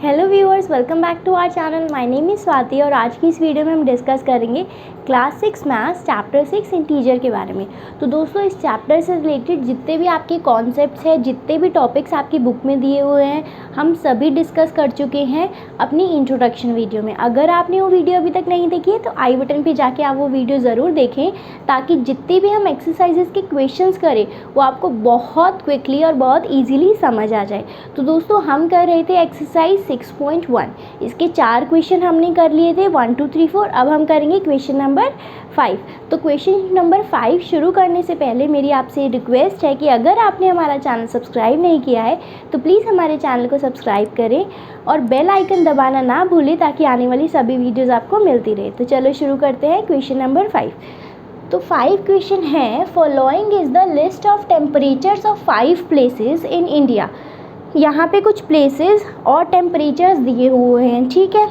Hello viewers, welcome back to our channel. My name is Swati और आज की इस वीडियो में हम डिस्कस करेंगे क्लास 6 मैथ्स चैप्टर 6 इंटीजर के बारे में। तो दोस्तों, इस चैप्टर से रिलेटेड जितने भी आपके कॉन्सेप्ट्स हैं, जितने भी टॉपिक्स आपकी बुक में दिए हुए हैं, हम सभी डिस्कस कर चुके हैं अपनी इंट्रोडक्शन वीडियो में। अगर आपने वो वीडियो अभी तक नहीं देखी है तो आई बटन पर जाके आप वो वीडियो ज़रूर देखें, ताकि जितने भी हम एक्सरसाइजेस के क्वेश्चंस करें वो आपको बहुत क्विकली और बहुत ईजीली समझ आ जाए। तो दोस्तों, हम कर रहे थे एक्सरसाइज 6.1। इसके 4 क्वेश्चन हमने कर लिए थे, 1 2 3 4। अब हम करेंगे क्वेश्चन नंबर 5। तो क्वेश्चन नंबर 5 शुरू करने से पहले मेरी आपसे रिक्वेस्ट है कि अगर आपने हमारा चैनल सब्सक्राइब नहीं किया है तो प्लीज़ हमारे चैनल को सब्सक्राइब करें और बेल आइकन दबाना ना भूलें, ताकि आने वाली सभी वीडियोज़ आपको मिलती रहे। तो चलो शुरू करते हैं क्वेश्चन नंबर 5। तो 5 क्वेश्चन है, following is the list of temperatures of 5 places in India. यहाँ पे कुछ प्लेसेस और टेम्परेचर्स दिए हुए हैं, ठीक है।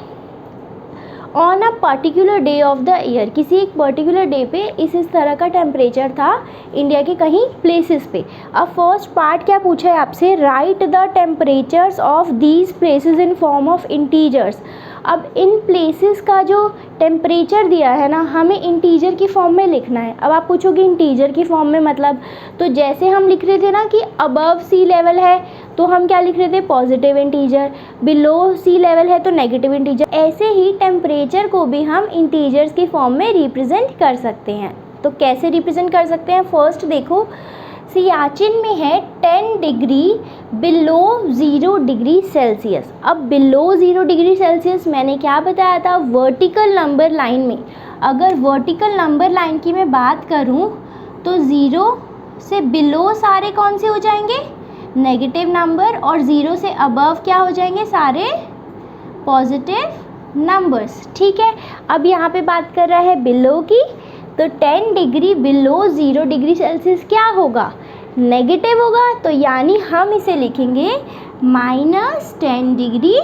On a particular day of the year, किसी एक पर्टिकुलर डे पे इस तरह का टेम्परेचर था इंडिया के कहीं प्लेसेस पे। अब फर्स्ट पार्ट क्या पूछा है आपसे, right the temperatures of these places in form of integers. अब इन प्लेसेस का जो टेम्परेचर दिया है ना, हमें इंटीजर की फॉर्म में लिखना है। अब आप पूछोगे इंटीजर की फॉर्म में मतलब, तो जैसे हम लिख रहे थे ना कि अबव सी लेवल है तो हम क्या लिख रहे थे, पॉजिटिव इंटीजर, बिलो सी लेवल है तो नेगेटिव इंटीजर। ऐसे ही टेम्परेचर को भी हम इंटीजर्स की फॉर्म में रिप्रेजेंट कर सकते हैं। तो कैसे रिप्रेजेंट कर सकते हैं, फर्स्ट देखो, सियाचिन में है 10 डिग्री बिलो 0 डिग्री सेल्सियस। अब बिलो 0 डिग्री सेल्सियस मैंने क्या बताया था, वर्टिकल नंबर लाइन में। अगर वर्टिकल नंबर लाइन की मैं बात करूं तो 0 से बिलो सारे कौन से हो जाएंगे, नेगेटिव नंबर, और 0 से अबव क्या हो जाएंगे, सारे पॉजिटिव नंबर्स, ठीक है। अब यहाँ पे बात कर रहा है बिलो की, तो 10 डिग्री बिलो 0 डिग्री सेल्सियस क्या होगा, नेगेटिव होगा। तो यानी हम इसे लिखेंगे -10 डिग्री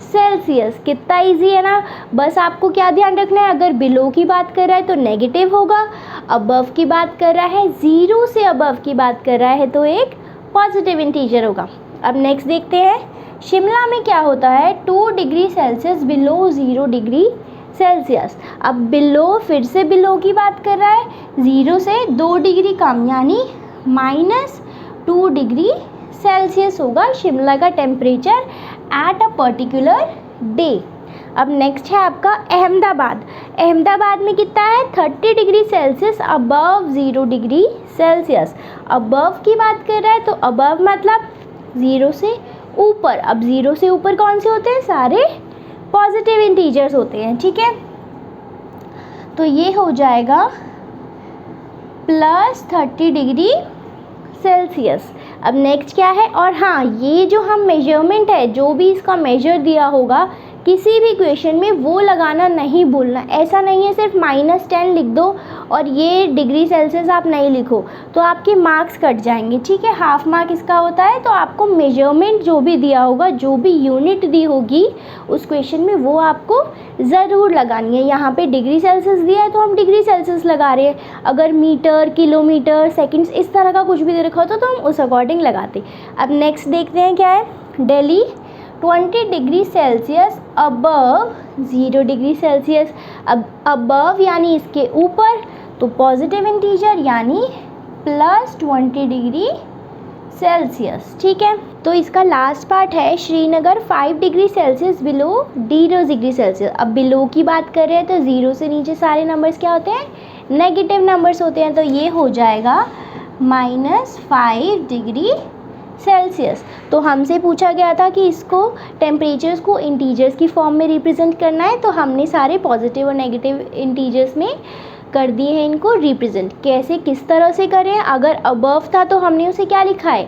सेल्सियस। कितना इजी है ना। बस आपको क्या ध्यान रखना है, अगर बिलो की बात कर रहा है तो नेगेटिव होगा, अबव की बात कर रहा है, 0 से अबव की बात कर रहा है तो एक पॉजिटिव इंटीजर होगा। अब नेक्स्ट देखते हैं, शिमला में क्या होता है, 2 degree Celsius below 0 degree Celsius. अब बिलो, फिर से बिलो की बात कर रहा है, 0 से 2 डिग्री कम, यानी -2 डिग्री सेल्सियस होगा शिमला का temperature at a particular day. अब नेक्स्ट है आपका अहमदाबाद। अहमदाबाद में कितना है, 30 degree Celsius above 0 degree Celsius. Above की बात कर रहा है तो अबव मतलब 0 से ऊपर। अब 0 से ऊपर कौन से होते हैं, सारे पॉजिटिव इंटीजर्स होते हैं, ठीक है। तो ये हो जाएगा +30 डिग्री सेल्सियस। अब नेक्स्ट क्या है, और हाँ, ये जो हम मेजरमेंट है, जो भी इसका मेजर दिया होगा किसी भी क्वेश्चन में, वो लगाना नहीं भूलना। ऐसा नहीं है सिर्फ -10 लिख दो और ये डिग्री सेल्सियस आप नहीं लिखो तो आपके मार्क्स कट जाएंगे, ठीक है। हाफ मार्क इसका होता है। तो आपको मेजरमेंट जो भी दिया होगा, जो भी यूनिट दी होगी उस क्वेश्चन में, वो आपको ज़रूर लगानी है। यहाँ पे डिग्री सेल्सियस दिया है तो हम डिग्री सेल्सियस लगा रहे हैं। अगर मीटर, किलोमीटर, सेकेंड्स, इस तरह का कुछ भी दे रखा होता तो हम उस अकॉर्डिंग लगाते। अब नेक्स्ट देखते हैं क्या है, Delhi 20 degree Celsius above 0 degree Celsius. अब अबव यानी इसके ऊपर, तो पॉजिटिव इंटीजर यानी +20 डिग्री सेल्सियस, ठीक है। तो इसका लास्ट पार्ट है, Srinagar 5 degree Celsius below 0 degree Celsius. अब बिलो की बात कर रहे हैं तो 0 से नीचे सारे नंबर्स क्या होते हैं, नेगेटिव नंबर्स होते हैं। तो ये हो जाएगा -5 डिग्री सेल्सियस। तो हमसे पूछा गया था कि इसको टेम्परेचर्स को इंटीजर्स की फॉर्म में रिप्रेजेंट करना है, तो हमने सारे पॉजिटिव और नेगेटिव इंटीजर्स में कर दिए हैं इनको रिप्रेजेंट। कैसे, किस तरह से करें, अगर अबव था तो हमने उसे क्या लिखा है,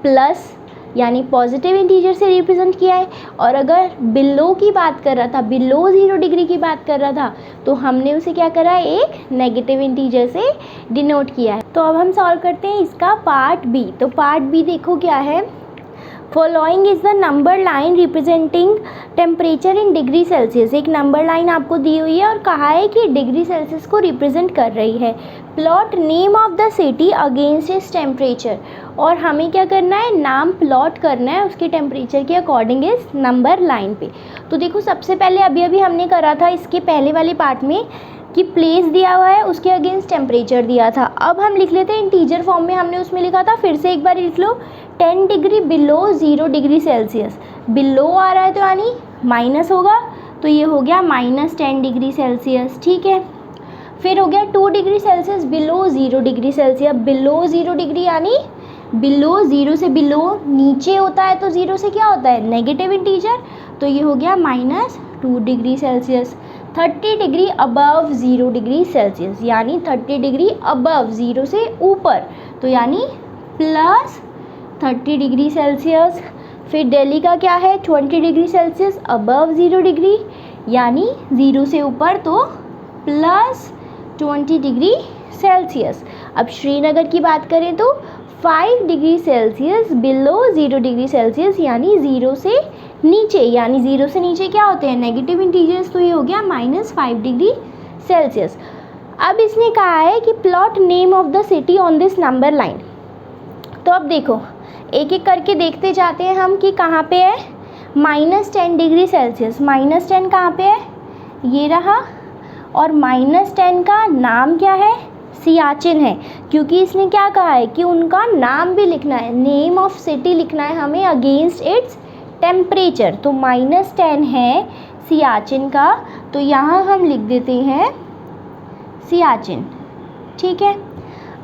प्लस, यानी पॉजिटिव इंटीजर से रिप्रेजेंट किया है। और अगर बिलो की बात कर रहा था, बिलो 0 डिग्री की बात कर रहा था, तो हमने उसे क्या करा है, एक नेगेटिव इंटीजर से डिनोट किया है। तो अब हम सॉल्व करते हैं इसका पार्ट बी। तो पार्ट बी देखो क्या है, following is the number line representing temperature in degree Celsius. एक नंबर लाइन आपको दी हुई है और कहा है कि डिग्री सेल्सियस को रिप्रेजेंट कर रही है। Plot name of the city against इस टेम्परेचर, और हमें क्या करना है, नाम प्लॉट करना है उसके टेम्परेचर के अकॉर्डिंग इस नंबर लाइन पे। तो देखो सबसे पहले अभी हमने करा था इसके पहले वाले पार्ट में कि प्लेस दिया हुआ है, उसके अगेंस्ट टेम्परेचर दिया था। अब हम लिख लेते हैं इंटीजर फॉर्म में, हमने उसमें लिखा था, फिर से एक बार लिख लो, 10 degree below 0 degree Celsius. Below आ रहा है तो यानी माइनस होगा, तो ये हो गया -10 डिग्री सेल्सियस। ठीक है, फिर हो गया 2 degree Celsius below 0 degree Celsius. Below 0 degree यानी बिलो, 0 से बिलो नीचे होता है तो 0 से क्या होता है, नेगेटिव इंटीजर, तो ये हो गया -2 degree Celsius. 30 degree above 0 degree Celsius, यानी 30 डिग्री अबव 0 से ऊपर, तो यानी +30 डिग्री सेल्सियस। फिर दिल्ली का क्या है, 20 डिग्री सेल्सियस अबव 0 डिग्री, यानी 0 से ऊपर तो +20 डिग्री सेल्सियस। अब श्रीनगर की बात करें तो 5 degree Celsius below 0 degree Celsius, यानी 0 से नीचे, यानी 0 से नीचे क्या होते हैं, नेगेटिव इंटीजर्स, तो ये हो गया -5 डिग्री सेल्सियस। अब इसने कहा है कि plot name of the city on this number line. तो अब देखो एक एक करके देखते जाते हैं हम कि कहाँ पे है -10 डिग्री सेल्सियस। -10 कहाँ पे है, ये रहा, और -10 का नाम क्या है, सियाचिन है, क्योंकि इसने क्या कहा है कि उनका नाम भी लिखना है, नेम ऑफ सिटी लिखना है हमें अगेंस्ट इट्स टेम्परेचर। तो -10 है सियाचिन का, तो यहाँ हम लिख देते हैं सियाचिन। ठीक है,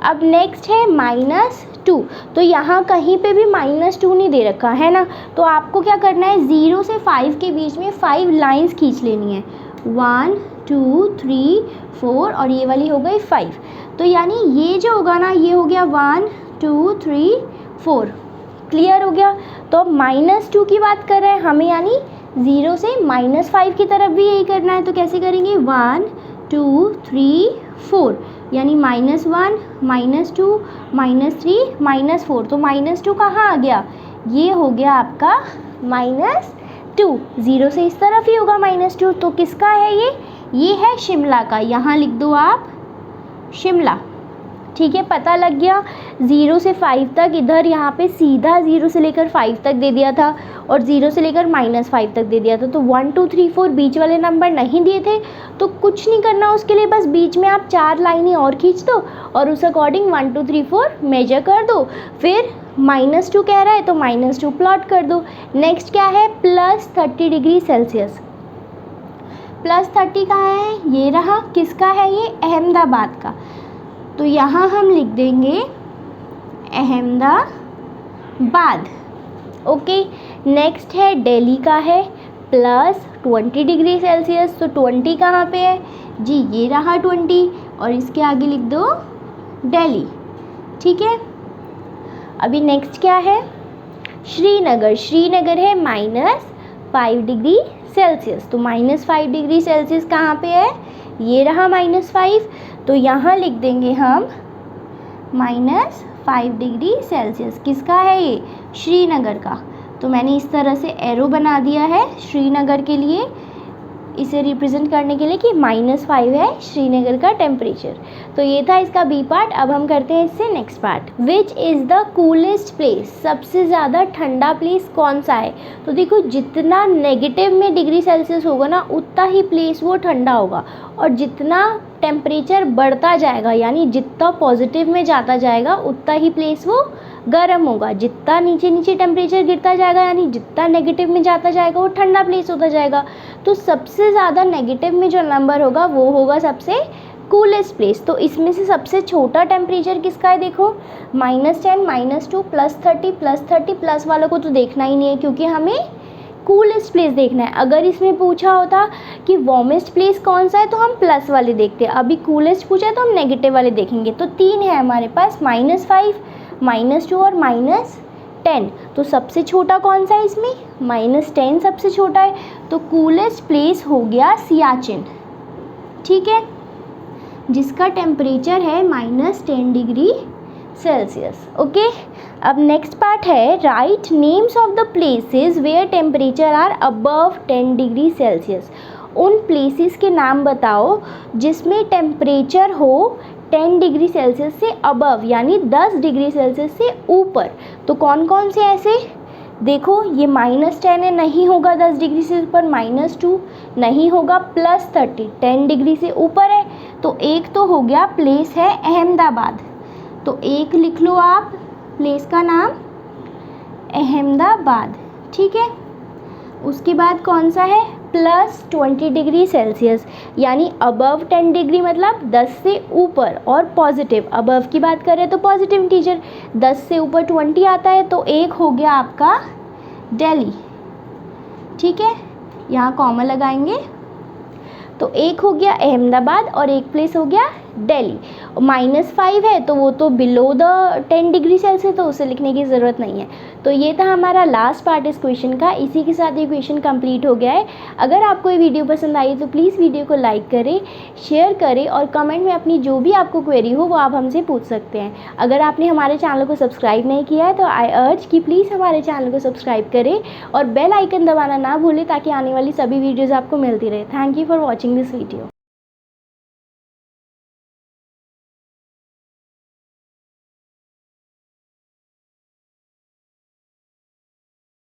अब नेक्स्ट है -2, तो यहाँ कहीं पे भी -2 नहीं दे रखा है ना, तो आपको क्या करना है, 0 से 5 के बीच में 5 लाइंस खींच लेनी है, 1 2 3 4, और ये वाली हो गई 5। तो यानी ये जो होगा ना, ये हो गया 1 2 3 4, क्लियर हो गया। तो अब -2 की बात कर रहे हैं हमें, यानी 0 से -5 की तरफ भी यही करना है, तो कैसे करेंगे, 1 2 3 4, यानी -1 -2 -3 -4, तो -2 कहाँ आ गया, ये हो गया आपका -2, 0 से इस तरफ ही होगा -2, तो किसका है ये है शिमला का, यहाँ लिख दो आप शिमला। ठीक है, पता लग गया। 0 से 5 तक इधर यहाँ पे सीधा 0 से लेकर 5 तक दे दिया था, और 0 से लेकर -5 तक दे दिया था, तो 1 2 3 4 बीच वाले नंबर नहीं दिए थे, तो कुछ नहीं करना उसके लिए, बस बीच में आप 4 लाइनें और खींच दो और उस अकॉर्डिंग 1 2 3 4 मेजर कर दो। फिर -2 कह रहा है तो -2 प्लॉट कर दो। नेक्स्ट क्या है, +30 डिग्री सेल्सियस। +30 कहाँ है, ये रहा, किसका है ये, अहमदाबाद का, तो यहाँ हम लिख देंगे अहमदाबाद। ओके, नेक्स्ट है दिल्ली का है +20 डिग्री सेल्सियस, तो 20 कहाँ पे है जी, ये रहा 20, और इसके आगे लिख दो दिल्ली। ठीक है, अभी नेक्स्ट क्या है, श्रीनगर। श्रीनगर है -5 डिग्री सेल्सियस, तो -5 डिग्री सेल्सियस कहाँ पे है, ये रहा -5, तो यहाँ लिख देंगे हम -5 डिग्री सेल्सियस। किसका है ये, श्रीनगर का, तो मैंने इस तरह से एरो बना दिया है श्रीनगर के लिए, इसे रिप्रेजेंट करने के लिए कि -5 है श्रीनगर का टेम्परेचर। तो ये था इसका बी पार्ट। अब हम करते हैं इससे next part, which is the coolest place, सबसे ज़्यादा ठंडा प्लेस कौन सा है। तो देखो जितना नेगेटिव में डिग्री सेल्सियस होगा ना, उतना ही प्लेस वो ठंडा होगा, और जितना टेम्परेचर बढ़ता जाएगा, यानी जितना पॉजिटिव में जाता जाएगा उतना ही प्लेस वो गर्म होगा। जितना नीचे नीचे टेम्परेचर गिरता जाएगा, यानी जितना नेगेटिव में जाता जाएगा वो ठंडा प्लेस होता जाएगा। तो सबसे ज़्यादा नेगेटिव में जो नंबर होगा वो होगा सबसे कूलेस्ट प्लेस। तो इसमें से सबसे छोटा टेम्परेचर किसका है, देखो -10 -2 +30 +30 प्लस वालों को तो देखना ही नहीं है, क्योंकि हमें कूलेस्ट प्लेस देखना है। अगर इसमें पूछा होता कि वार्मेस्ट प्लेस कौन सा है तो हम प्लस वाले देखते हैं, अभी कूलेस्ट पूछा है तो हम नेगेटिव वाले देखेंगे। तो 3 है हमारे पास, -5 -2 और -10। तो सबसे छोटा कौन सा है इसमें, -10 सबसे छोटा है, तो कूलेस्ट प्लेस हो गया सियाचिन। ठीक है, जिसका टेम्परेचर है -10 डिग्री सेल्सियस। ओके, अब नेक्स्ट पार्ट है write names of the places where temperature are above 10 degree Celsius. उन प्लेसेस के नाम बताओ जिसमें टेम्परेचर हो 10 डिग्री सेल्सियस से अबव, यानी 10 डिग्री सेल्सियस से ऊपर। तो कौन कौन से ऐसे, देखो ये -10 है, नहीं होगा 10 डिग्री से ऊपर, -2 नहीं होगा, +30 10 डिग्री से ऊपर है। तो एक तो हो गया प्लेस है अहमदाबाद, तो एक लिख लो आप प्लेस का नाम अहमदाबाद, ठीक है। उसके बाद कौन सा है, +20 डिग्री सेल्सियस, यानी अबव 10 डिग्री मतलब 10 से ऊपर, और पॉजिटिव, अबव की बात करें तो पॉजिटिव इंटीजर, 10 से ऊपर 20 आता है, तो एक हो गया आपका दिल्ली, ठीक है, यहाँ कॉमा लगाएंगे। तो एक हो गया अहमदाबाद और एक प्लेस हो गया दिल्ली। -5 है तो वो तो बिलो द 10 डिग्री सेल्सियस, तो उसे लिखने की ज़रूरत नहीं है। तो ये था हमारा लास्ट पार्ट इस क्वेश्चन का। इसी के साथ ये क्वेश्चन कंप्लीट हो गया है। अगर आपको ये वीडियो पसंद आई तो प्लीज़ वीडियो को लाइक करें, शेयर करें और कमेंट में अपनी जो भी आपको क्वेरी हो वो आप हमसे पूछ सकते हैं। अगर आपने हमारे चैनल को सब्सक्राइब नहीं किया है तो आई अर्ज कि प्लीज़ हमारे चैनल को सब्सक्राइब करें और बेल आइकन दबाना ना भूलें ताकि आने वाली सभी वीडियोज़ आपको मिलती रहे। Thank you for watching this video.